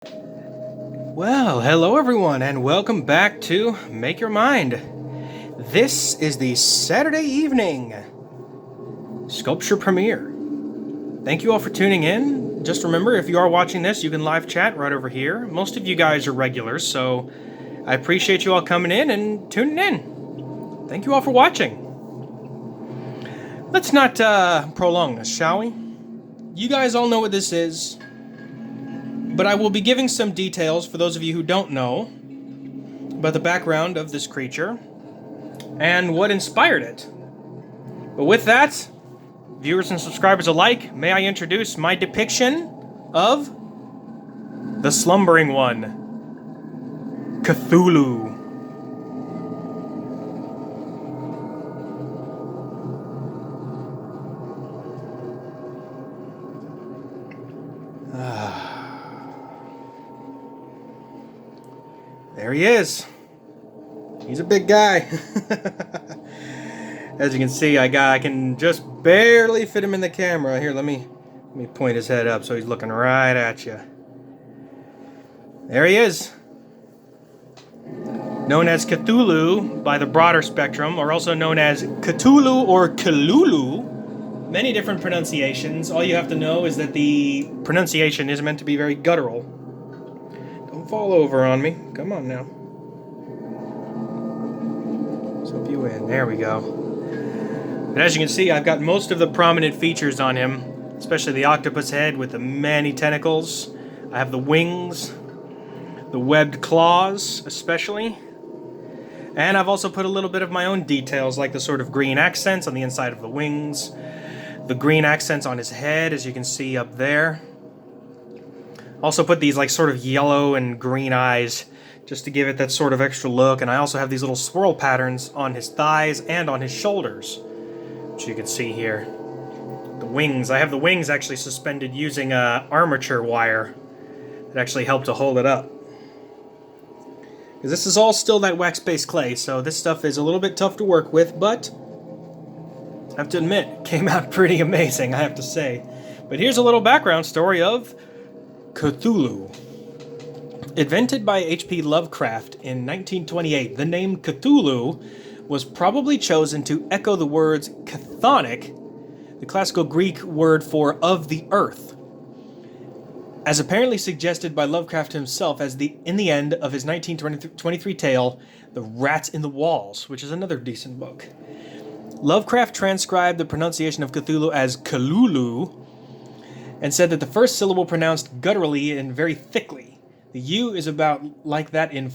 Well, hello everyone, and welcome back to Make Your Mind. This is the Saturday evening sculpture premiere. Thank you all for tuning in. Just remember, if you are watching this, you can live chat right over here. Most of you guys are regulars, so I appreciate you all coming in and tuning in. Thank you all for watching. Let's not prolong this, shall we? You guys all know what this is. But I will be giving some details for those of you who don't know about the background of this creature and what inspired it. But with that, viewers and subscribers alike, may I introduce my depiction of the Slumbering One, Cthulhu. There he is. He's a big guy. As you can see, I can just barely fit him in the camera. Here, let me point his head up so he's looking right at you. There he is. Known as Cthulhu by the broader spectrum, or also known as Cthulu or Cthulhu. Many different pronunciations. All you have to know is that the pronunciation is meant to be very guttural. Don't fall over on me. Come on now. Slip you in. There we go. But as you can see, I've got most of the prominent features on him, especially the octopus head with the many tentacles. I have the wings, the webbed claws especially. And I've also put a little bit of my own details, like the sort of green accents on the inside of the wings, the green accents on his head, as you can see up there. Also put these like sort of yellow and green eyes just to give it that sort of extra look. And I also have these little swirl patterns on his thighs and on his shoulders, which you can see here. The wings, I have the wings actually suspended using armature wire that actually helped to hold it up. Because this is all still that wax-based clay, so this stuff is a little bit tough to work with, but I have to admit, it came out pretty amazing, I have to say. But here's a little background story of Cthulhu. Invented by H.P. Lovecraft in 1928, the name Cthulhu was probably chosen to echo the words chthonic, the classical Greek word for of the earth, as apparently suggested by Lovecraft himself in the end of his 1923 tale, The Rats in the Walls, which is another decent book. Lovecraft transcribed the pronunciation of Cthulhu as Cthulhu, and said that the first syllable pronounced gutturally and very thickly. The U is about like that in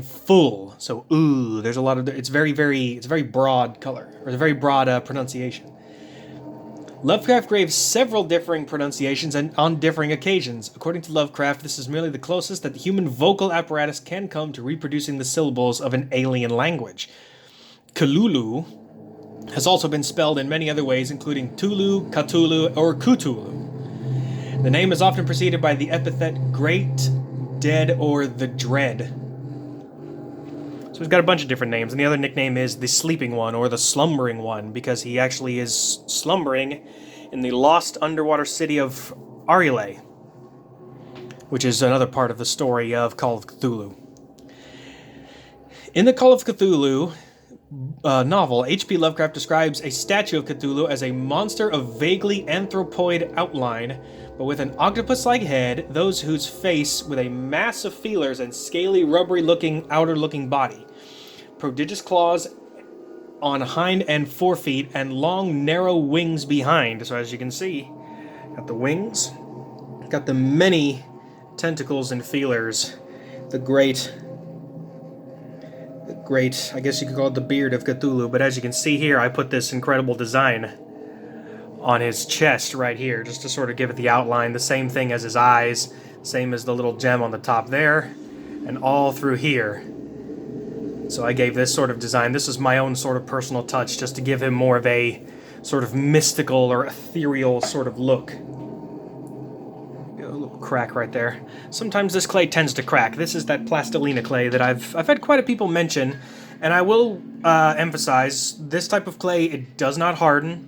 full. So ooh, there's a lot of it's very broad color, or a very broad pronunciation. Lovecraft gave several differing pronunciations and on differing occasions. According to Lovecraft, this is merely the closest that the human vocal apparatus can come to reproducing the syllables of an alien language. Cthulhu has also been spelled in many other ways, including Tulu, Cthulhu, or Cthulhu. The name is often preceded by the epithet Great, Dead, or the Dread. So he's got a bunch of different names, and the other nickname is the Sleeping One, or the Slumbering One, because he actually is slumbering in the lost underwater city of Arile, which is another part of the story of Call of Cthulhu. In the Call of Cthulhu novel, H.P. Lovecraft describes a statue of Cthulhu as a monster of vaguely anthropoid outline, but with an octopus-like head, those whose face with a mass of feelers and scaly, rubbery-looking, outer-looking body, prodigious claws on hind and forefeet, and long, narrow wings behind. So as you can see, got the wings, got the many tentacles and feelers, the great, I guess you could call it the beard of Cthulhu, but as you can see here, I put this incredible design on his chest right here, just to sort of give it the outline, the same thing as his eyes, same as the little gem on the top there, and all through here. So I gave this sort of design. This is my own sort of personal touch, just to give him more of a sort of mystical or ethereal sort of look. A little crack right there. Sometimes this clay tends to crack. This is that plastilina clay that I've had quite a people mention, and I will emphasize, this type of clay, it does not harden.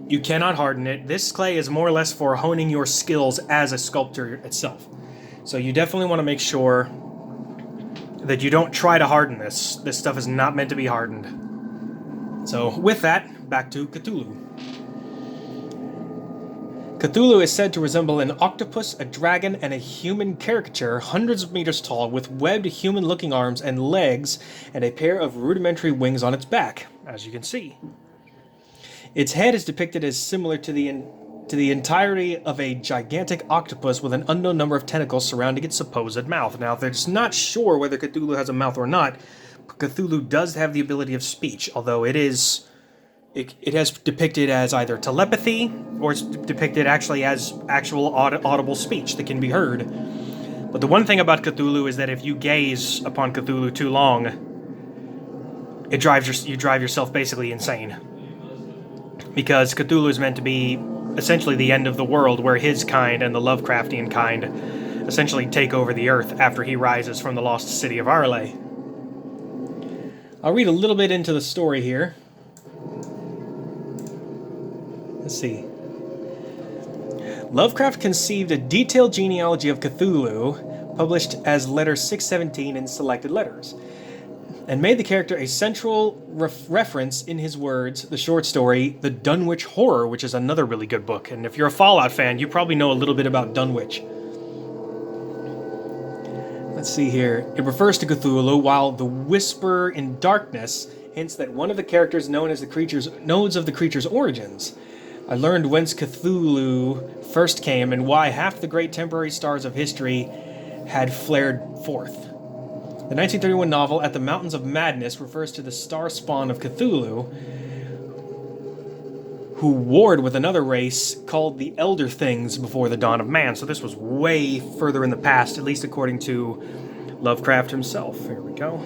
You cannot harden it. This clay is more or less for honing your skills as a sculptor itself. So you definitely want to make sure that you don't try to harden this. This stuff is not meant to be hardened. So with that, back to Cthulhu. Cthulhu is said to resemble an octopus, a dragon, and a human caricature hundreds of meters tall with webbed human-looking arms and legs and a pair of rudimentary wings on its back, as you can see. Its head is depicted as similar to the entirety of a gigantic octopus with an unknown number of tentacles surrounding its supposed mouth. Now, they're just not sure whether Cthulhu has a mouth or not. Cthulhu does have the ability of speech, although it has depicted as either telepathy or it's depicted actually as actual audible speech that can be heard. But the one thing about Cthulhu is that if you gaze upon Cthulhu too long, you drive yourself basically insane. Because Cthulhu is meant to be essentially the end of the world, where his kind and the Lovecraftian kind essentially take over the earth after he rises from the lost city of Arle. I'll read a little bit into the story here. Let's see. Lovecraft conceived a detailed genealogy of Cthulhu, published as letter 617 in Selected Letters, and made the character a central reference in his words, the short story, The Dunwich Horror, which is another really good book. And if you're a Fallout fan, you probably know a little bit about Dunwich. Let's see here. It refers to Cthulhu, while the whisper in darkness hints that one of the characters knows of the creature's origins. I learned whence Cthulhu first came and why half the great temporary stars of history had flared forth. The 1931 novel At the Mountains of Madness refers to the star spawn of Cthulhu, who warred with another race called the Elder Things before the dawn of man. So this was way further in the past, at least according to Lovecraft himself. Here we go.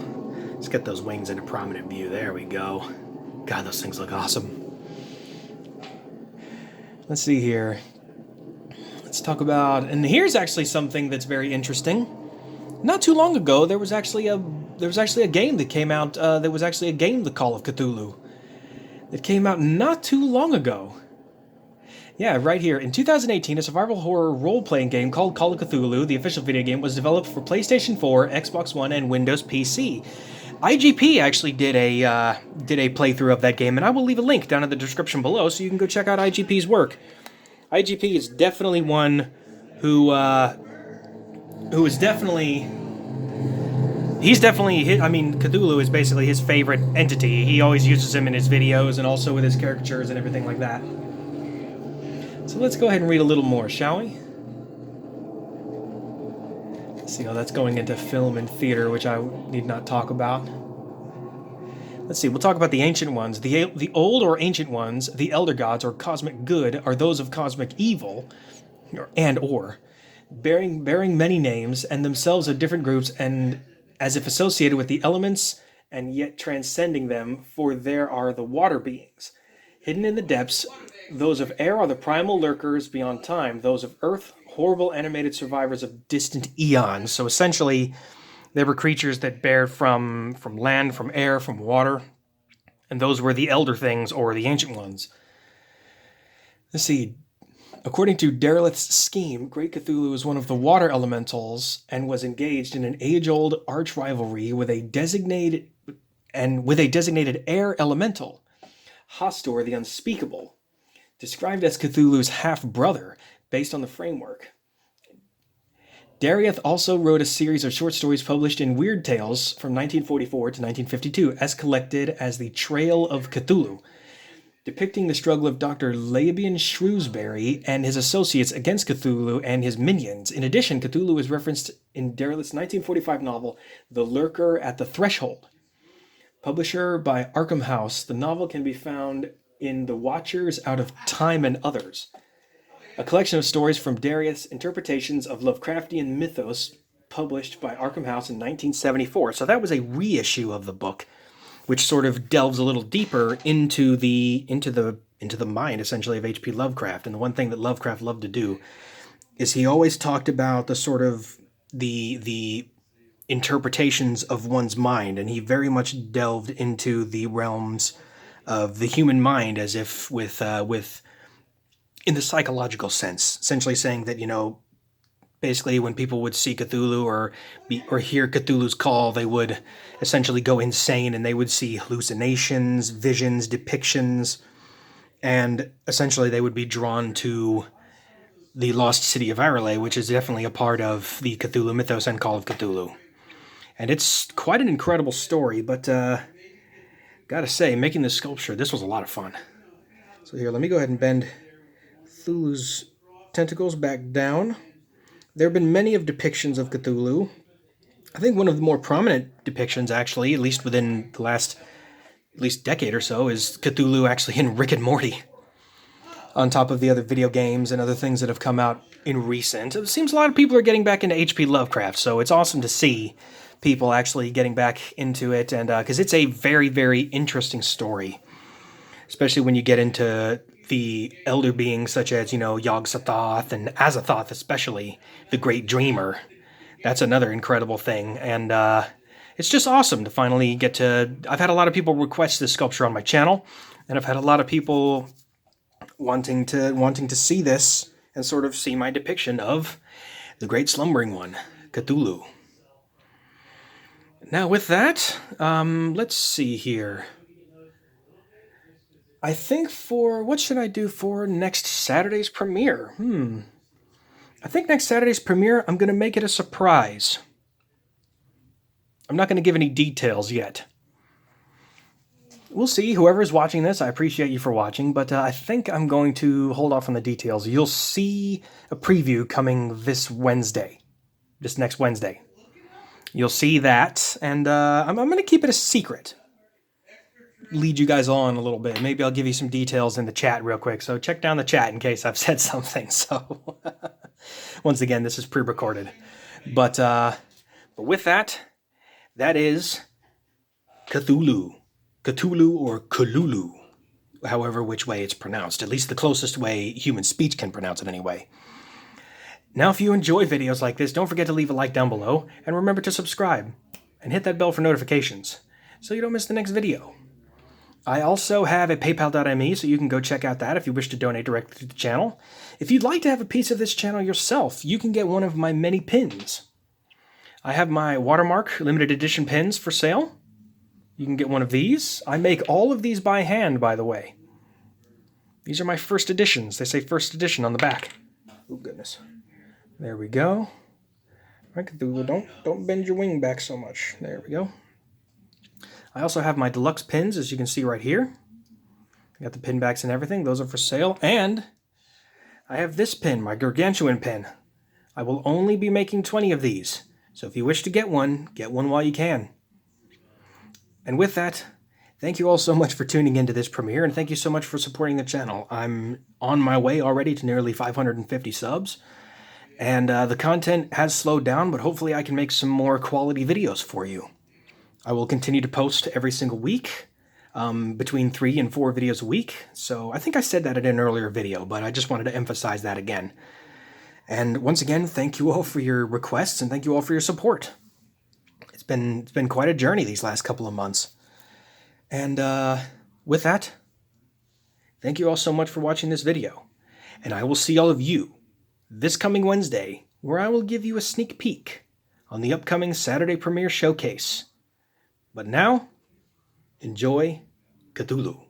Let's get those wings into prominent view. There we go. God, those things look awesome. Let's see here. Let's talk about, and here's actually something that's very interesting. Not too long ago, there was actually a game that came out. There was actually a game, The Call of Cthulhu, that came out not too long ago. Yeah, right here. In 2018, a survival horror role-playing game called Call of Cthulhu, the official video game, was developed for PlayStation 4, Xbox One, and Windows PC. IGP actually did a playthrough of that game, and I will leave a link down in the description below so you can go check out IGP's work. IGP is definitely one who is definitely... Cthulhu is basically his favorite entity. He always uses him in his videos and also with his caricatures and everything like that. So let's go ahead and read a little more, shall we? Let's see how that's going into film and theater, which I need not talk about. Let's see, we'll talk about the ancient ones. The old or ancient ones, the elder gods or cosmic good, are those of cosmic evil, or bearing many names and themselves of different groups and as if associated with the elements and yet transcending them, for there are the water beings. Hidden in the depths, those of air are the primal lurkers beyond time, those of earth, horrible animated survivors of distant eons. So essentially, they were creatures that bared from land, from air, from water, and those were the elder things or the ancient ones. Let's see. According to Derelith's scheme, Great Cthulhu is one of the water elementals and was engaged in an age-old arch rivalry with a designated air elemental, Hastur the Unspeakable, described as Cthulhu's half-brother, based on the framework. Derelith also wrote a series of short stories published in Weird Tales from 1944 to 1952, as collected as The Trail of Cthulhu, depicting the struggle of Dr. Labian Shrewsbury and his associates against Cthulhu and his minions. In addition, Cthulhu is referenced in Derelith's 1945 novel, The Lurker at the Threshold. Publisher by Arkham House, the novel can be found in The Watchers Out of Time and Others, a collection of stories from Derelith's interpretations of Lovecraftian mythos published by Arkham House in 1974. So that was a reissue of the book, which sort of delves a little deeper into the mind, essentially, of H.P. Lovecraft. And the one thing that Lovecraft loved to do is he always talked about the sort of the interpretations of one's mind, and he very much delved into the realms of the human mind, as if with in the psychological sense, essentially saying that, Basically, when people would see Cthulhu or hear Cthulhu's call, they would essentially go insane, and they would see hallucinations, visions, depictions, and essentially they would be drawn to the lost city of Ireland, which is definitely a part of the Cthulhu mythos and Call of Cthulhu. And it's quite an incredible story, but gotta say, making this sculpture, this was a lot of fun. So here, let me go ahead and bend Cthulhu's tentacles back down. There have been many of depictions of Cthulhu. I think one of the more prominent depictions, actually, at least within the last decade or so, is Cthulhu actually in Rick and Morty. On top of the other video games and other things that have come out in recent. It seems a lot of people are getting back into H.P. Lovecraft, so it's awesome to see people actually getting back into it, and because it's a very, very interesting story, especially when you get into the elder beings such as, Yog-Sothoth and Azathoth, especially, the Great Dreamer. That's another incredible thing, and it's just awesome to finally get to... I've had a lot of people request this sculpture on my channel, and I've had a lot of people wanting to see this and sort of see my depiction of the Great Slumbering One, Cthulhu. Now with that, let's see here. I think what should I do for next Saturday's premiere? I think next Saturday's premiere, I'm going to make it a surprise. I'm not going to give any details yet. We'll see. Whoever is watching this, I appreciate you for watching, but I think I'm going to hold off on the details. You'll see a preview coming this next Wednesday. You'll see that, and I'm going to keep it a secret. Lead you guys on a little bit. Maybe I'll give you some details in the chat real quick, so check down the chat in case I've said something. So, once again, this is pre-recorded. But with that, that is Cthulhu. Cthulhu or Cthulhu, however which way it's pronounced, at least the closest way human speech can pronounce it anyway. Now, if you enjoy videos like this, don't forget to leave a like down below, and remember to subscribe, and hit that bell for notifications, so you don't miss the next video. I also have a paypal.me, so you can go check out that if you wish to donate directly to the channel. If you'd like to have a piece of this channel yourself, you can get one of my many pins. I have my Watermark limited edition pins for sale. You can get one of these. I make all of these by hand, by the way. These are my first editions. They say first edition on the back. Oh, goodness. There we go. Right, Cthulhu, don't bend your wing back so much. There we go. I also have my Deluxe Pins, as you can see right here. I got the pin backs and everything. Those are for sale. And I have this pin, my Gargantuan pin. I will only be making 20 of these. So if you wish to get one while you can. And with that, thank you all so much for tuning into this premiere, and thank you so much for supporting the channel. I'm on my way already to nearly 550 subs, and the content has slowed down, but hopefully I can make some more quality videos for you. I will continue to post every single week, between 3 and 4 videos a week, so I think I said that in an earlier video, but I just wanted to emphasize that again. And once again, thank you all for your requests, and thank you all for your support. It's been quite a journey these last couple of months. And with that, thank you all so much for watching this video. And I will see all of you this coming Wednesday, where I will give you a sneak peek on the upcoming Saturday premiere showcase. But now, enjoy Cthulhu.